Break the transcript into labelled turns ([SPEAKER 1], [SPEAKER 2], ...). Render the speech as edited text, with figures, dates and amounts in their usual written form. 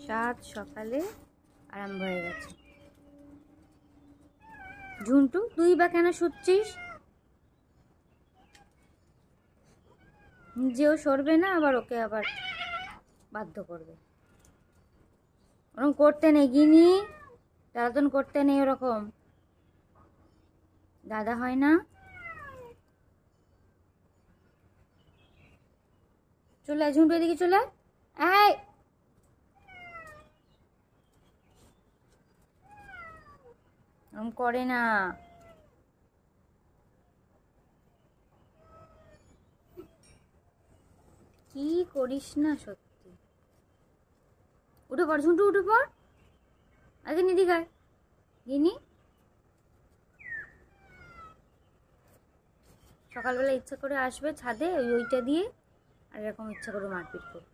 [SPEAKER 1] সাত সকালে আরম্ভ হয়ে গেছে। ঝুন্টু তুই বা কেন শুচ্ছিস? নিজেও সরবে না, আবার ওকে আবার বাধ্য করবে। ওরকম করতে নেই গিনি, জ্বালাতন করতে নেই ওরকম। দাদা হয় না। চলে ঝুন্টু এদিকে চলে আয়। ওরকম করে না। কি করিস না সত্যি। উঠে পড় ঝুন্টু, উঠে পড়। আগে নিদি গায় গিনি। সকালবেলা ইচ্ছা করে আসবে ছাদে ওইটা দিয়ে, আর এরকম ইচ্ছা করে মারপিট করবে।